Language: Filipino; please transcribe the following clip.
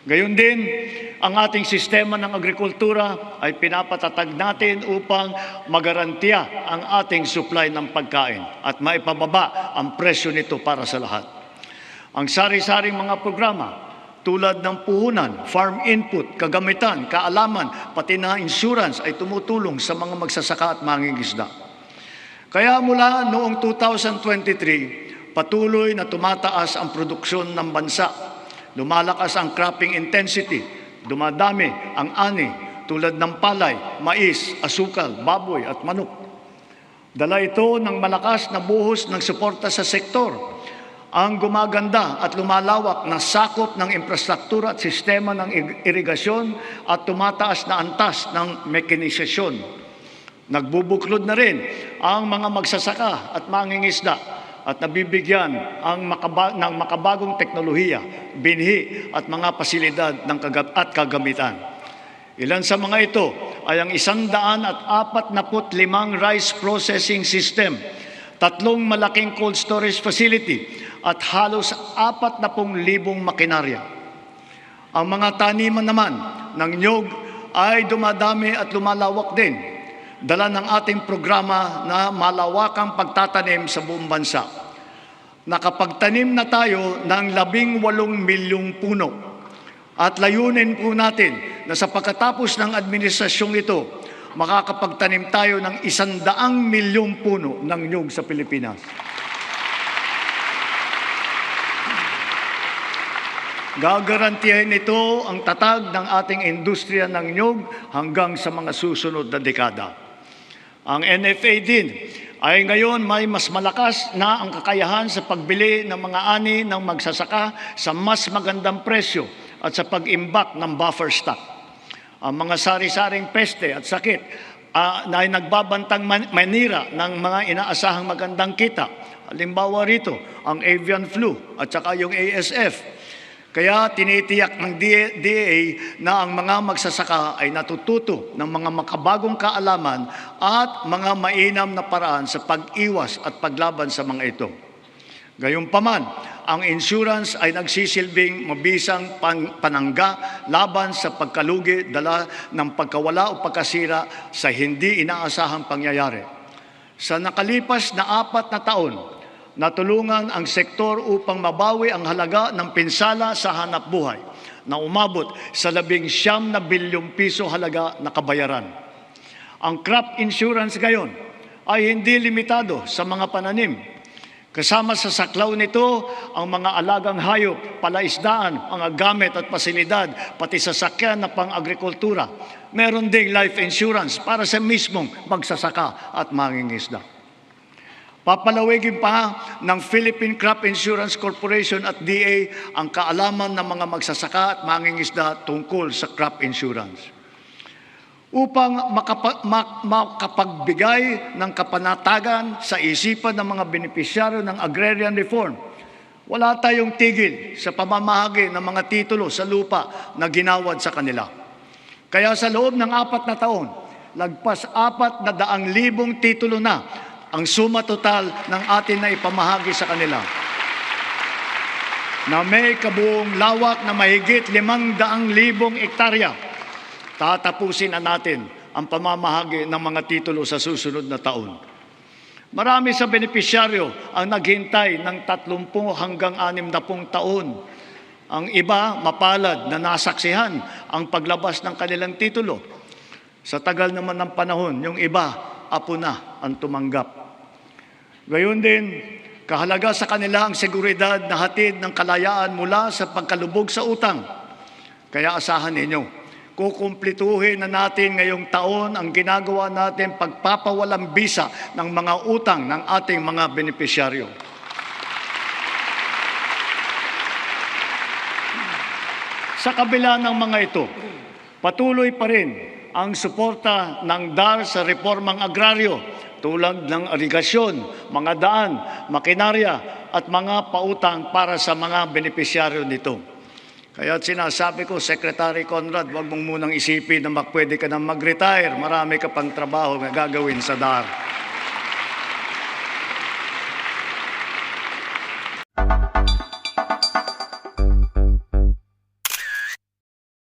Gayon din, ang ating sistema ng agrikultura ay pinapatatag natin upang magarantiya ang ating supply ng pagkain at maipababa ang presyo nito para sa lahat. Ang sari-saring mga programa tulad ng puhunan, farm input, kagamitan, kaalaman, pati na insurance ay tumutulong sa mga magsasaka at mangingisda. Kaya mula noong 2023, patuloy na tumataas ang produksyon ng bansa. Lumalakas ang cropping intensity, dumadami ang ani tulad ng palay, mais, asukal, baboy at manok. Dala ito ng malakas na buhos ng suporta sa sektor, ang gumaganda at lumalawak na sakop ng infrastruktura at sistema ng irigasyon at tumataas na antas ng mekanisasyon. Nagbubuklod na rin ang mga magsasaka at mangingisda at nabibigyan ng makabagong teknolohiya, binhi at mga pasilidad at kagamitan. Ilan sa mga ito ay ang 145 rice processing system, 3 malaking cold storage facility at halos 40,000 makinarya. Ang mga taniman naman ng niyog ay dumadami at lumalawak din, dala ng ating programa na malawakang pagtatanim sa buong bansa. Nakapagtanim na tayo ng 18 milyong puno at layunin po natin na sa pagkatapos ng administrasyong ito, makakapagtanim tayo ng 100 milyong puno ng niyog sa Pilipinas. Gagarantiyahin ito ang tatag ng ating industriya ng niyog hanggang sa mga susunod na dekada. Ang NFA din ay ngayon may mas malakas na ang kakayahan sa pagbili ng mga ani ng magsasaka sa mas magandang presyo at sa pag-imbak ng buffer stock. Ang mga sari-saring peste at sakit na ay nagbabantang manira ng mga inaasahang magandang kita. Halimbawa rito, ang avian flu at saka yung ASF. Kaya tinitiyak ng DA na ang mga magsasaka ay natututo ng mga makabagong kaalaman at mga mainam na paraan sa pag-iwas at paglaban sa mga ito. Gayunpaman, ang insurance ay nagsisilbing mabisang panangga laban sa pagkalugi dala ng pagkawala o pagkasira sa hindi inaasahang pangyayari. Sa nakalipas na 4 na taon, natulungan ang sektor upang mabawi ang halaga ng pinsala sa hanapbuhay na umabot sa 19 bilyong piso halaga na kabayaran. Ang crop insurance ngayon ay hindi limitado sa mga pananim. Kasama sa saklaw nito ang mga alagang hayop, palaisdaan, mga gamit at pasilidad, pati sasakyan na pang-agrikultura. Meron ding life insurance para sa mismong magsasaka at mangingisda. Papalawigin pa ng Philippine Crop Insurance Corporation at DA ang kaalaman ng mga magsasaka at mangingisda tungkol sa crop insurance. Upang makapagbigay ng kapanatagan sa isipan ng mga benepisyaryo ng agrarian reform, wala tayong tigil sa pamamahagi ng mga titulo sa lupa na ginawad sa kanila. Kaya sa loob ng 4 na taon, lagpas 400,000 titulo na ang suma total ng atin na ipamahagi sa kanila, na may kabuong lawak na mahigit 500,000 hektarya. Tatapusin na natin ang pamamahagi ng mga titulo sa susunod na taon. Marami sa benepisyaryo ang naghintay ng 30 hanggang 60 taon. Ang iba mapalad na nasaksihan ang paglabas ng kanilang titulo. Sa tagal naman ng panahon, yung iba, apo na ang tumanggap. Gayon din, kahalaga sa kanila ang seguridad na hatid ng kalayaan mula sa pagkalubog sa utang. Kaya asahan ninyo, kukumplituhin na natin ngayong taon ang ginagawa natin pagpapawalang bisa ng mga utang ng ating mga benepisyaryo. Sa kabila ng mga ito, patuloy pa rin ang suporta ng DAR sa reformang agraryo tulad ng irigasyon, mga daan, makinarya at mga pautang para sa mga benepisyaryo nito. Kaya sinasabi ko, Secretary Conrad, huwag mong munang isipin na pwede ka na mag-retire. Marami ka pang trabaho na gagawin sa DAR.